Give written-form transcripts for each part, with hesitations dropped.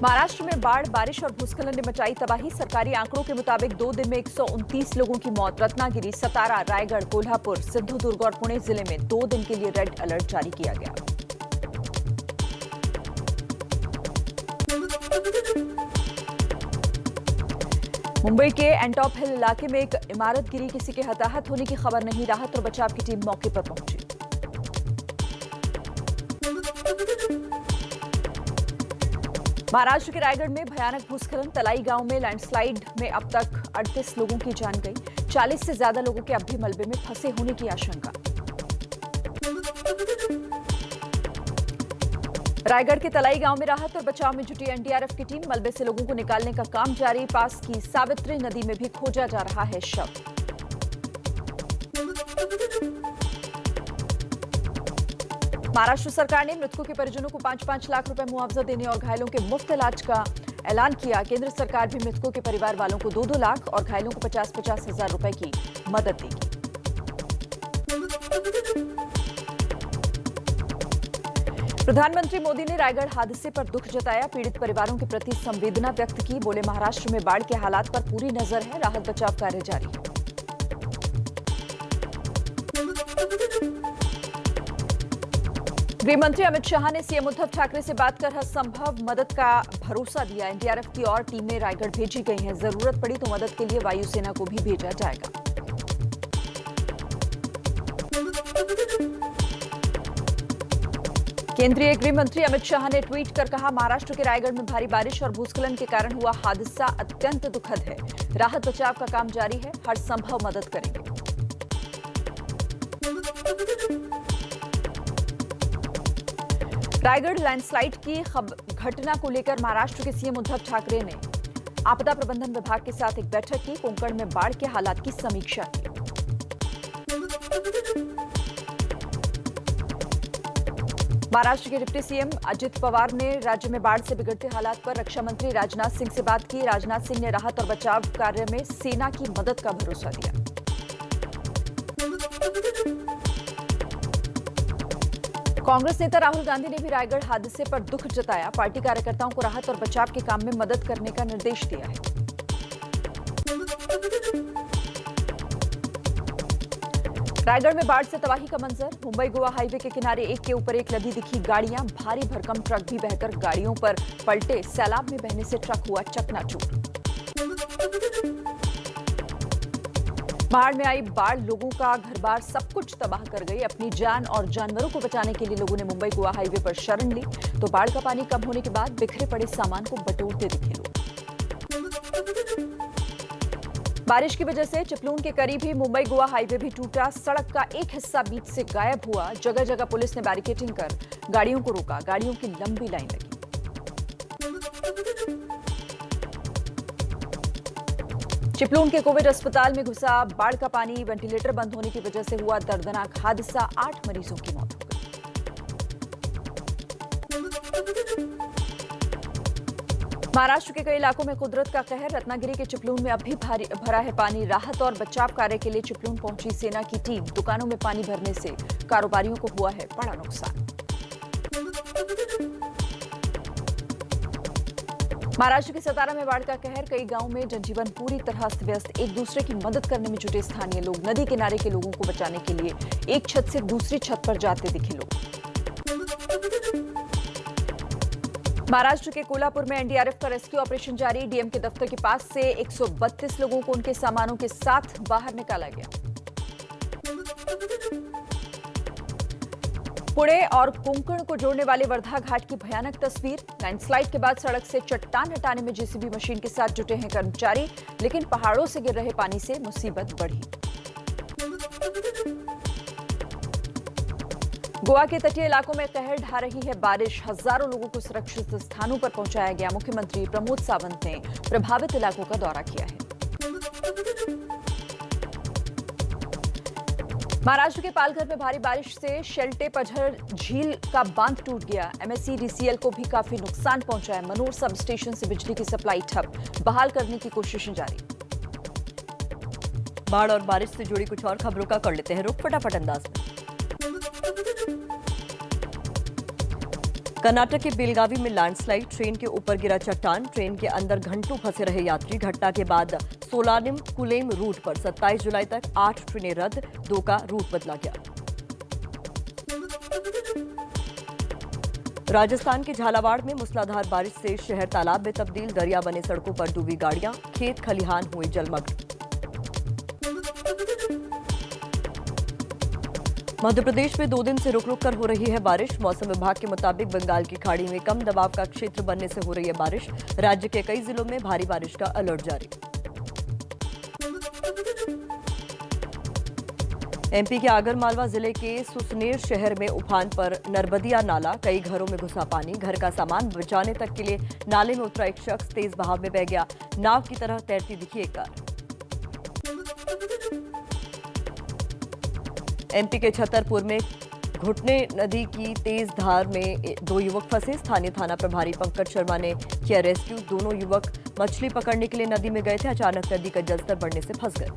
महाराष्ट्र में बाढ़, बारिश और भूस्खलन ने मचाई तबाही। सरकारी आंकड़ों के मुताबिक 2 दिन में 129 लोगों की मौत। रत्नागिरी, सतारा, रायगढ़, कोल्हापुर, सिंधुदुर्ग और पुणे जिले में 2 दिन के लिए रेड अलर्ट जारी किया गया। मुंबई के एंटॉप हिल इलाके में एक इमारत गिरी, किसी के हताहत होने की खबर नहीं। राहत और बचाव की टीम मौके पर पहुंची। महाराष्ट्र के रायगढ़ में भयानक भूस्खलन। तलाई गांव में लैंडस्लाइड में अब तक 38 लोगों की जान गई। 40 से ज्यादा लोगों के अब भी मलबे में फंसे होने की आशंका। रायगढ़ के तलाई गांव में राहत और बचाव में जुटी एनडीआरएफ की टीम। मलबे से लोगों को निकालने का काम जारी। पास की सावित्री नदी में भी खोजा जा रहा है शव। महाराष्ट्र सरकार ने मृतकों के परिजनों को 5-5 लाख रुपए मुआवजा देने और घायलों के मुफ्त इलाज का ऐलान किया। केंद्र सरकार भी मृतकों के परिवार वालों को 2-2 लाख और घायलों को 50-50 हजार रुपए की मदद देगी। प्रधानमंत्री मोदी ने रायगढ़ हादसे पर दुख जताया। पीड़ित परिवारों के प्रति संवेदना व्यक्त की। बोले, महाराष्ट्र में बाढ़ के हालात पर पूरी नजर है। राहत बचाव कार्य जारी है। गृह मंत्री अमित शाह ने सीएम उद्धव ठाकरे से बात कर हर संभव मदद का भरोसा दिया। एनडीआरएफ की और टीमें रायगढ़ भेजी गई हैं। जरूरत पड़ी तो मदद के लिए वायुसेना को भी भेजा जाएगा। केंद्रीय गृह मंत्री अमित शाह ने ट्वीट कर कहा, महाराष्ट्र के रायगढ़ में भारी बारिश और भूस्खलन के कारण हुआ हादसा अत्यंत दुखद है। राहत बचाव का काम जारी है। हर संभव मदद करेंगे। रायगढ़ लैंडस्लाइड की घटना को लेकर महाराष्ट्र के सीएम उद्धव ठाकरे ने आपदा प्रबंधन विभाग के साथ एक बैठक की। कोंकण में बाढ़ के हालात की समीक्षा की। महाराष्ट्र के डिप्टी सीएम अजित पवार ने राज्य में बाढ़ से बिगड़ते हालात पर रक्षा मंत्री राजनाथ सिंह से बात की। राजनाथ सिंह ने राहत और बचाव कार्य में सेना की मदद का भरोसा दिया। कांग्रेस नेता राहुल गांधी ने भी रायगढ़ हादसे पर दुख जताया। पार्टी कार्यकर्ताओं को राहत और बचाव के काम में मदद करने का निर्देश दिया है। रायगढ़ में बाढ़ से तबाही का मंजर। मुंबई गोवा हाईवे के किनारे एक के ऊपर एक लदी दिखी गाड़ियां। भारी भरकम ट्रक भी बहकर गाड़ियों पर पलटे। सैलाब में बहने से ट्रक हुआ चकनाचूर। बाढ़ में आई बाढ़ लोगों का घर-बार सब कुछ तबाह कर गई। अपनी जान और जानवरों को बचाने के लिए लोगों ने मुंबई गोवा हाईवे पर शरण ली तो बाढ़ का पानी कम होने के बाद बिखरे पड़े सामान को बटोरते दिखे लोग। बारिश की वजह से चिपलून के करीब ही मुंबई गोवा हाईवे भी टूटा। सड़क का एक हिस्सा बीच से गायब हुआ। जगह जगह पुलिस ने बैरिकेडिंग कर गाड़ियों को रोका। गाड़ियों की लंबी लाइन लगी। चिपलून के कोविड अस्पताल में घुसा बाढ़ का पानी। वेंटिलेटर बंद होने की वजह से हुआ दर्दनाक हादसा। 8 मरीजों की मौत हो गई। महाराष्ट्र के कई इलाकों में कुदरत का कहर। रत्नागिरी के चिपलून में अब भी भरा है पानी। राहत और बचाव कार्य के लिए चिपलून पहुंची सेना की टीम। दुकानों में पानी भरने से कारोबारियों को हुआ है बड़ा नुकसान। महाराष्ट्र के सतारा में बाढ़ का कहर। कई गांवों में जनजीवन पूरी तरह अस्त व्यस्त। एक दूसरे की मदद करने में जुटे स्थानीय लोग। नदी किनारे के लोगों को बचाने के लिए एक छत से दूसरी छत पर जाते दिखे लोग। महाराष्ट्र के कोल्हापुर में एनडीआरएफ का रेस्क्यू ऑपरेशन जारी। डीएम के दफ्तर के पास से 132 लोगों को उनके सामानों के साथ बाहर निकाला गया। पुणे और कोंकण को जोड़ने वाले वर्धा घाट की भयानक तस्वीर। लैंडस्लाइड के बाद सड़क से चट्टान हटाने में जेसीबी मशीन के साथ जुटे हैं कर्मचारी, लेकिन पहाड़ों से गिर रहे पानी से मुसीबत बढ़ी। गोवा के तटीय इलाकों में कहर ढा रही है बारिश। हजारों लोगों को सुरक्षित स्थानों पर पहुंचाया गया। मुख्यमंत्री प्रमोद सावंत ने प्रभावित इलाकों का दौरा किया है। महाराष्ट्र के पालघर में भारी बारिश से शेल्टे पझर झील का बांध टूट गया। एमएसईडीसीएल को भी काफी नुकसान पहुंचा है। मनोर सब स्टेशन से बिजली की सप्लाई ठप। बहाल करने की कोशिशें जारी। बाढ़ और बारिश से जुड़ी कुछ और खबरों का कर लेते हैं रुख फटाफट अंदाज में। कर्नाटक के बेलगावी में लैंडस्लाइड, ट्रेन के ऊपर गिरा चट्टान, ट्रेन के अंदर घंटों फंसे रहे यात्री। घटना के बाद सोलानिम कुलेम रूट पर 27 जुलाई तक 8 ट्रेनें रद्द, 2 का रूट बदला गया। राजस्थान के झालावाड़ में मूसलाधार बारिश से शहर तालाब में तब्दील, दरिया बने सड़कों पर डूबी गाड़ियां, खेत खलिहान हुए जलमग्न। मध्य प्रदेश में 2 दिन से रुक रुक कर हो रही है बारिश। मौसम विभाग के मुताबिक बंगाल की खाड़ी में कम दबाव का क्षेत्र बनने से हो रही है बारिश। राज्य के कई जिलों में भारी बारिश का अलर्ट जारी। एमपी के आगरमालवा जिले के सुसनेर शहर में उफान पर नरबदिया नाला, कई घरों में घुसा पानी। घर का सामान बचाने तक के लिए नाले में उतरा एक शख्स तेज बहाव में बह गया। नाव की तरह तैरती दिखी एक कार। एमपी के छतरपुर में घुटने नदी की तेज धार में 2 युवक फंसे। स्थानीय थाना प्रभारी पंकज शर्मा ने किया रेस्क्यू। दोनों युवक मछली पकड़ने के लिए नदी में गए थे। अचानक नदी का जलस्तर बढ़ने से फंस गए।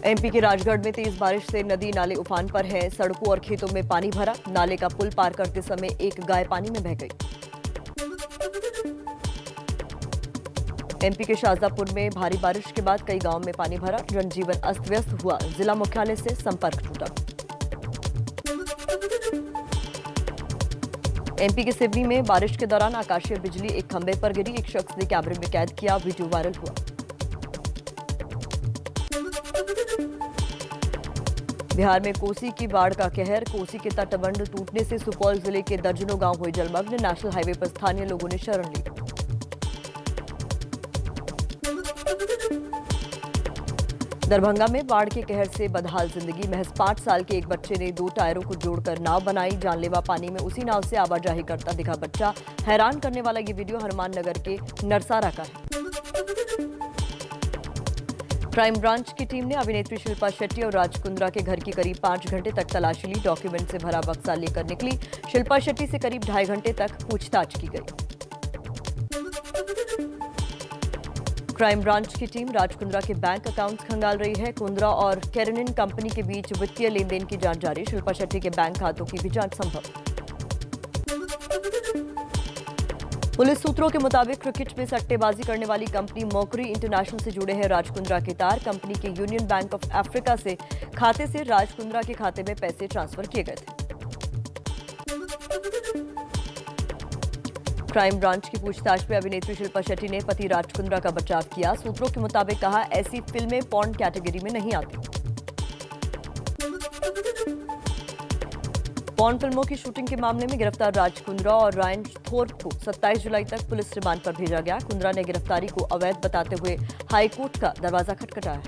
एमपी के राजगढ़ में तेज बारिश से नदी नाले उफान पर है। सड़कों और खेतों में पानी भरा। नाले का पुल पार करते समय एक गाय पानी में बह गई। एमपी के शाहजहांपुर में भारी बारिश के बाद कई गांवों में पानी भरा। जनजीवन अस्त व्यस्त हुआ। जिला मुख्यालय से संपर्क टूटा। एमपी के सिवनी में बारिश के दौरान आकाशीय बिजली एक खंभे पर गिरी। एक शख्स ने कैमरे में कैद किया। वीडियो वायरल हुआ। बिहार में कोसी की बाढ़ का कहर। कोसी के तटबंध टूटने से सुपौल जिले के दर्जनों गांव हुए जलमग्न। नेशनल हाईवे पर स्थानीय लोगों ने शरण ली। दरभंगा में बाढ़ के कहर से बदहाल जिंदगी। महज 5 साल के एक बच्चे ने 2 टायरों को जोड़कर नाव बनाई। जानलेवा पानी में उसी नाव से आवाजाही करता दिखा बच्चा। हैरान करने वाला ये वीडियो हनुमान नगर के नरसारा का है। क्राइम ब्रांच की टीम ने अभिनेत्री शिल्पा शेट्टी और राज कुंद्रा के घर की करीब 5 घंटे तक तलाशी ली। डॉक्यूमेंट से भरा बक्सा लेकर निकली। शिल्पा शेट्टी से करीब 2.5 घंटे तक पूछताछ की गई। क्राइम ब्रांच की टीम राज कुंद्रा के बैंक अकाउंट्स खंगाल रही है। कुंद्रा और कैरनिन कंपनी के बीच वित्तीय लेनदेन की जांच जारी। शिल्पा शेट्टी के बैंक खातों की भी जांच संभव। पुलिस सूत्रों के मुताबिक क्रिकेट में सट्टेबाजी करने वाली कंपनी मर्क्यूरी इंटरनेशनल से जुड़े हैं राज कुंद्रा के तार। कंपनी के यूनियन बैंक ऑफ अफ्रीका से खाते से राज कुंद्रा के खाते में पैसे ट्रांसफर किए गए थे। क्राइम ब्रांच की पूछताछ में अभिनेत्री शिल्पा शेट्टी ने पति राज कुंद्रा का बचाव किया। सूत्रों के मुताबिक कहा, ऐसी फिल्में पॉर्न कैटेगरी में नहीं आती। पॉर्न फिल्मों की शूटिंग के मामले में गिरफ्तार राज कुंद्रा और रायन थोर्प को 27 जुलाई तक पुलिस रिमांड पर भेजा गया। कुंद्रा ने गिरफ्तारी को अवैध बताते हुए हाईकोर्ट का दरवाजा खटखटाया है।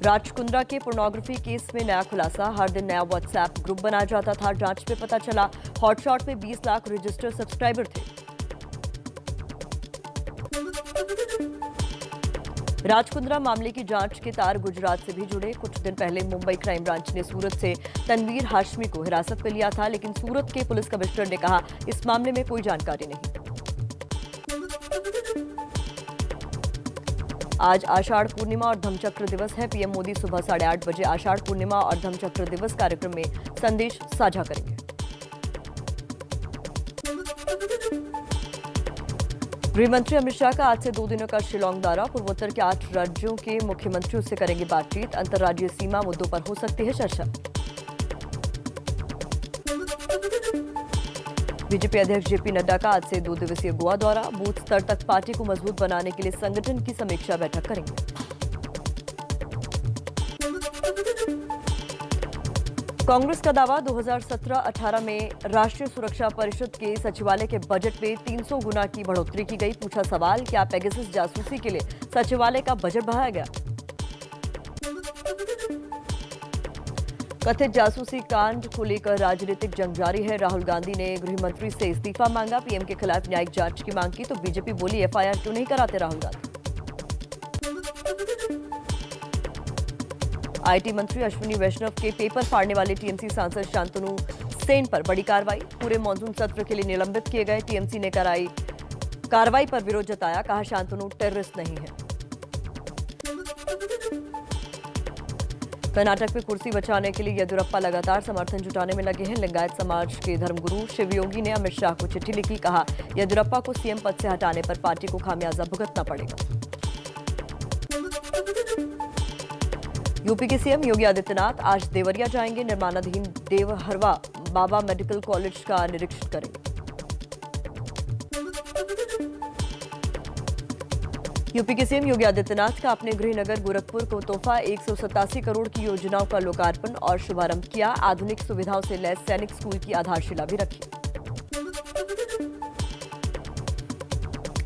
राज कुंद्रा के पोर्नोग्राफी केस में नया खुलासा। हर दिन नया व्हाट्सएप ग्रुप बनाया जाता था। जांच में पता चला हॉटशॉट में 20 लाख रजिस्टर्ड सब्सक्राइबर थे। राज कुंद्रा मामले की जांच के तार गुजरात से भी जुड़े। कुछ दिन पहले मुंबई क्राइम ब्रांच ने सूरत से तनवीर हाशमी को हिरासत में लिया था, लेकिन सूरत के पुलिस कमिश्नर ने कहा इस मामले में कोई जानकारी नहीं। आज आषाढ़ पूर्णिमा और धम्मचक्र दिवस है। पीएम मोदी सुबह 8:30 बजे आषाढ़ पूर्णिमा और धम्मचक्र दिवस कार्यक्रम में संदेश साझा करेंगे। गृह मंत्री अमित शाह का आज से 2 दिनों का शिलांग दौरा। पूर्वोत्तर के 8 राज्यों के मुख्यमंत्रियों से करेंगे बातचीत। अंतर्राज्यीय सीमा मुद्दों पर हो सकती है चर्चा। बीजेपी अध्यक्ष जेपी नड्डा का आज से 2 दिवसीय गोवा दौरा। बूथ स्तर तक पार्टी को मजबूत बनाने के लिए संगठन की समीक्षा बैठक करेंगे। कांग्रेस का दावा, 2017-18 में राष्ट्रीय सुरक्षा परिषद के सचिवालय के बजट में 300 गुना की बढ़ोतरी की गई। पूछा सवाल, क्या पेगासस जासूसी के लिए सचिवालय का बजट बढ़ाया गया? कथित जासूसी कांड को लेकर राजनीतिक जंग जारी है। राहुल गांधी ने गृह मंत्री से इस्तीफा मांगा। पीएम के खिलाफ न्यायिक जांच की मांग की तो बीजेपी बोली एफआईआर क्यों नहीं कराते राहुल गांधी। आईटी मंत्री अश्विनी वैष्णव के पेपर फाड़ने वाले टीएमसी सांसद शांतनु सेन पर बड़ी कार्रवाई। पूरे मॉनसून सत्र के लिए निलंबित किए गए। टीएमसी ने कराई कार्रवाई पर विरोध जताया। कहा शांतनु टेररिस्ट नहीं है। कर्नाटक में कुर्सी बचाने के लिए येदियुरप्पा लगातार समर्थन जुटाने में लगे हैं। लिंगायत समाज के धर्मगुरु शिवयोगी ने अमित शाह को चिट्ठी लिखी, कहा येदियुरप्पा को सीएम पद से हटाने पर पार्टी को खामियाजा भुगतना पड़ेगा। यूपी के सीएम योगी आदित्यनाथ आज देवरिया जाएंगे। निर्माणाधीन देवहरवा बाबा मेडिकल कॉलेज का निरीक्षण करेंगे। यूपी के सीएम योगी आदित्यनाथ का अपने गृहनगर गोरखपुर को तोहफा 187 करोड़ की योजनाओं का लोकार्पण और शुभारंभ किया। आधुनिक सुविधाओं से लैस सैनिक स्कूल की आधारशिला भी रखी।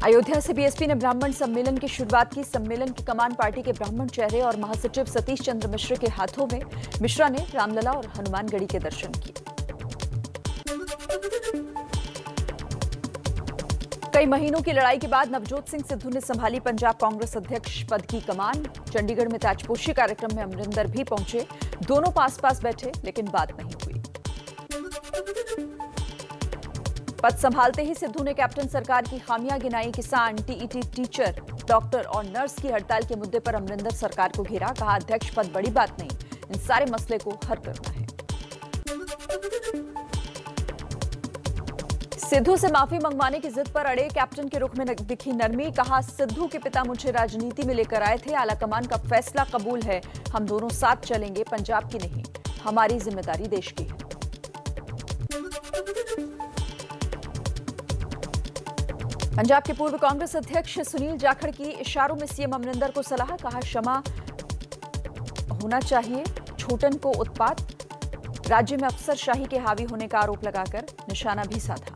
अयोध्या से बीएसपी ने ब्राह्मण सम्मेलन की शुरुआत की। सम्मेलन की कमान पार्टी के ब्राह्मण चेहरे और महासचिव सतीश चंद्र मिश्र के हाथों में। मिश्रा ने रामलला और हनुमानगढ़ी के दर्शन किए। कई महीनों की लड़ाई के बाद नवजोत सिंह सिद्धू ने संभाली पंजाब कांग्रेस अध्यक्ष पद की कमान। चंडीगढ़ में ताजपोशी कार्यक्रम में अमरिंदर भी पहुंचे। दोनों पास पास बैठे, लेकिन बात नहीं हुई। पद संभालते ही सिद्धू ने कैप्टन सरकार की खामियां गिनाई। किसान, टीईटी टीचर, डॉक्टर और नर्स की हड़ताल के मुद्दे पर अमरिंदर सरकार को घेरा। कहा अध्यक्ष पद बड़ी बात नहीं, इन सारे मसले को हल करना है। सिद्धू से माफी मंगवाने की जिद पर अड़े कैप्टन के रुख में दिखी नरमी। कहा सिद्धू के पिता मुझे राजनीति में लेकर आए थे। आलाकमान का फैसला कबूल है, हम दोनों साथ चलेंगे, पंजाब की नहीं, हमारी जिम्मेदारी देश की है। पंजाब के पूर्व कांग्रेस अध्यक्ष सुनील जाखड़ की इशारों में सीएम अमरिंदर को सलाह। कहा क्षमा होना चाहिए छोटन को उत्पात। राज्य में अफसरशाही के हावी होने का आरोप लगाकर निशाना भी साधा।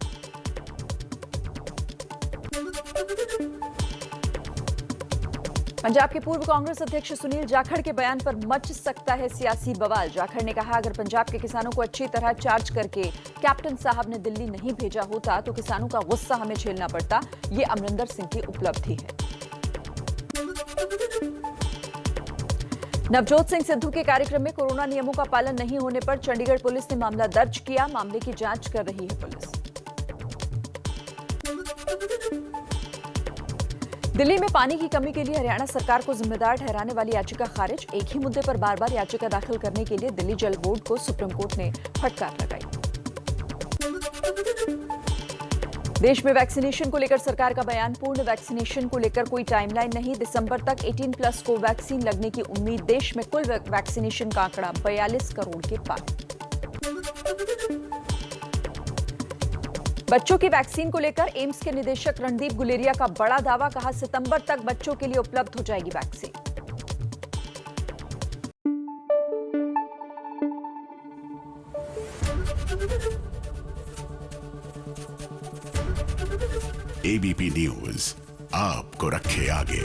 पंजाब के पूर्व कांग्रेस अध्यक्ष सुनील जाखड़ के बयान पर मच सकता है सियासी बवाल। जाखड़ ने कहा अगर पंजाब के किसानों को अच्छी तरह चार्ज करके कैप्टन साहब ने दिल्ली नहीं भेजा होता तो किसानों का गुस्सा हमें झेलना पड़ता। ये अमरिंदर सिंह की उपलब्धि है। नवजोत सिंह सिद्धू के कार्यक्रम में कोरोना नियमों का पालन नहीं होने पर चंडीगढ़ पुलिस ने मामला दर्ज किया। मामले की जांच कर रही है पुलिस। दिल्ली में पानी की कमी के लिए हरियाणा सरकार को जिम्मेदार ठहराने वाली याचिका खारिज। एक ही मुद्दे पर बार बार याचिका दाखिल करने के लिए दिल्ली जल बोर्ड को सुप्रीम कोर्ट ने फटकार लगाई। देश में वैक्सीनेशन को लेकर सरकार का बयान। पूर्ण वैक्सीनेशन को लेकर कोई टाइमलाइन नहीं। दिसंबर तक 18+ को वैक्सीन लगने की उम्मीद। देश में कुल वैक्सीनेशन का आंकड़ा 42 करोड़ के पार। बच्चों की वैक्सीन को लेकर एम्स के निदेशक रणदीप गुलेरिया का बड़ा दावा। कहा सितंबर तक बच्चों के लिए उपलब्ध हो जाएगी वैक्सीन। एबीपी न्यूज आपको रखे आगे।